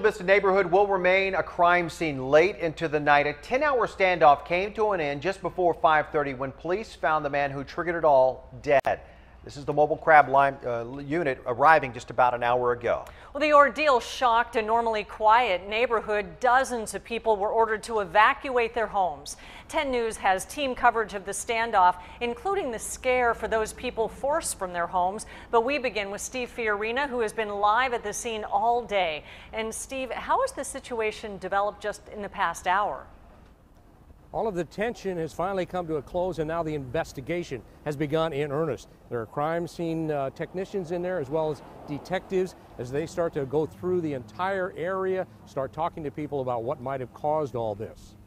Vista neighborhood will remain a crime scene late into the night. A 10-hour standoff came to an end just before 5:30 when police found the man who triggered it all dead. This is the mobile crab line unit arriving just about an hour ago. Well, the ordeal shocked a normally quiet neighborhood. Dozens of people were ordered to evacuate their homes. 10 News has team coverage of the standoff, including the scare for those people forced from their homes. But we begin with Steve Fiorina, who has been live at the scene all day. And Steve, how has the situation developed just in the past hour? All of the tension has finally come to a close, and now the investigation has begun in earnest. There are crime scene technicians in there, as well as detectives, as they start to go through the entire area, start talking to people about what might have caused all this.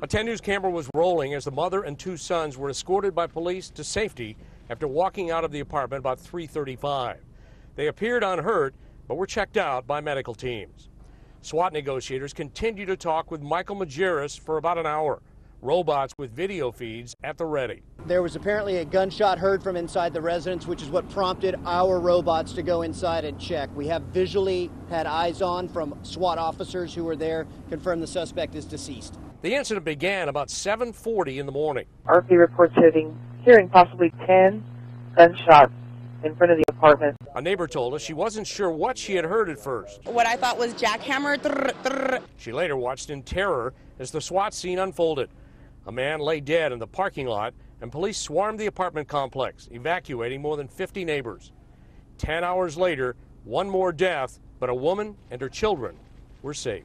A 10 News camera was rolling as the mother and two sons were escorted by police to safety after walking out of the apartment about 3:35. They appeared unhurt, but were checked out by medical teams. SWAT negotiators continue to talk with Michael Majerus for about an hour. Robots with video feeds at the ready. There was apparently a gunshot heard from inside the residence, which is what prompted our robots to go inside and check. We have visually had eyes on from SWAT officers who were there, confirm the suspect is deceased. The incident began about 7:40 in the morning. RP reports hearing possibly 10 gunshots in front of the apartment. A neighbor told us she wasn't sure what she had heard at first. What I thought was jackhammer. She later watched in terror as the SWAT scene unfolded. A man lay dead in the parking lot, and police swarmed the apartment complex, evacuating more than 50 neighbors. 10 hours later, one more death, but a woman and her children were safe.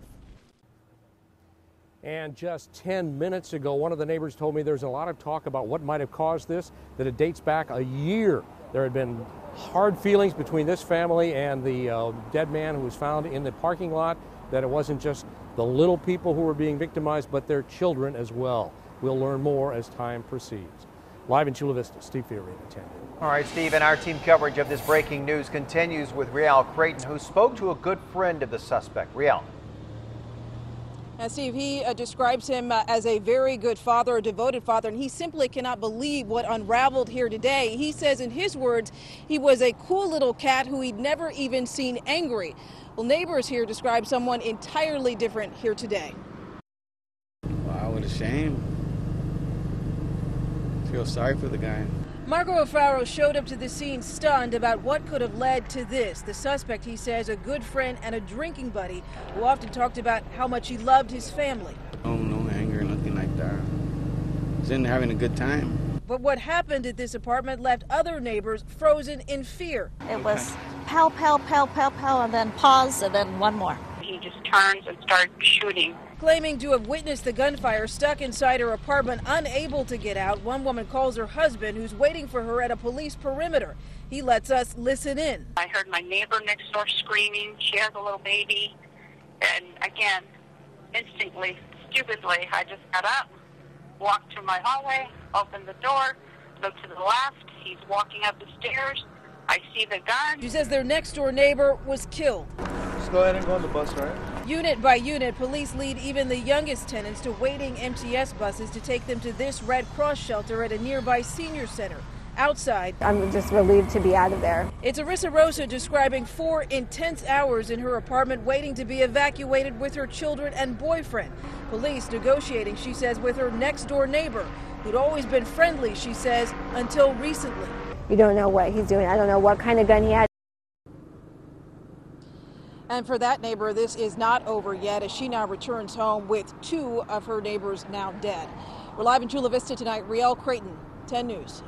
And just 10 minutes ago, one of the neighbors told me there's a lot of talk about what might have caused this, that it dates back a year. There had been hard feelings between this family and the dead man who was found in the parking lot, that it wasn't just the little people who were being victimized, but their children as well. We'll learn more as time proceeds. Live in Chula Vista, Steve Fiorina, 10 News. All right, Steve, and our team coverage of this breaking news continues with Riel Creighton, who spoke to a good friend of the suspect. Riel. Steve, he describes him as a very good father, a devoted father, and he simply cannot believe what unraveled here today. He says, in his words, he was a cool little cat who he'd never even seen angry. Well, neighbors here describe someone entirely different here today. Wow, what a shame. Feel sorry for the guy. Marco Alfaro showed up to the scene stunned about what could have led to this. The suspect, he says, a good friend and a drinking buddy who often talked about how much he loved his family. Oh, no anger, nothing like that. He's in there having a good time. But what happened at this apartment left other neighbors frozen in fear. It was pow, pow, pow, pow, pow, and then pause, and then one more. He just turns and starts shooting. Claiming to have witnessed the gunfire, stuck inside her apartment, unable to get out, one woman calls her husband, who's waiting for her at a police perimeter. He lets us listen in. I heard my neighbor next door screaming. She has a little baby. And again, instinctively, stupidly, I just got up, walked to my hallway, opened the door, looked to the left. He's walking up the stairs. I see the gun. She says their next door neighbor was killed. Just go ahead and go on the bus, right? Unit by unit, police lead even the youngest tenants to waiting MTS buses to take them to this Red Cross shelter at a nearby senior center. Outside, I'm just relieved to be out of there. It's Arissa Rosa describing 4 intense hours in her apartment waiting to be evacuated with her children and boyfriend. Police negotiating, she says, with her next door neighbor, who'd always been friendly, she says, until recently. You don't know what he's doing. I don't know what kind of gun he had. And for that neighbor, this is not over yet, as she now returns home with 2 of her neighbors now dead. We're live in Chula Vista tonight. Riel Creighton, 10 News.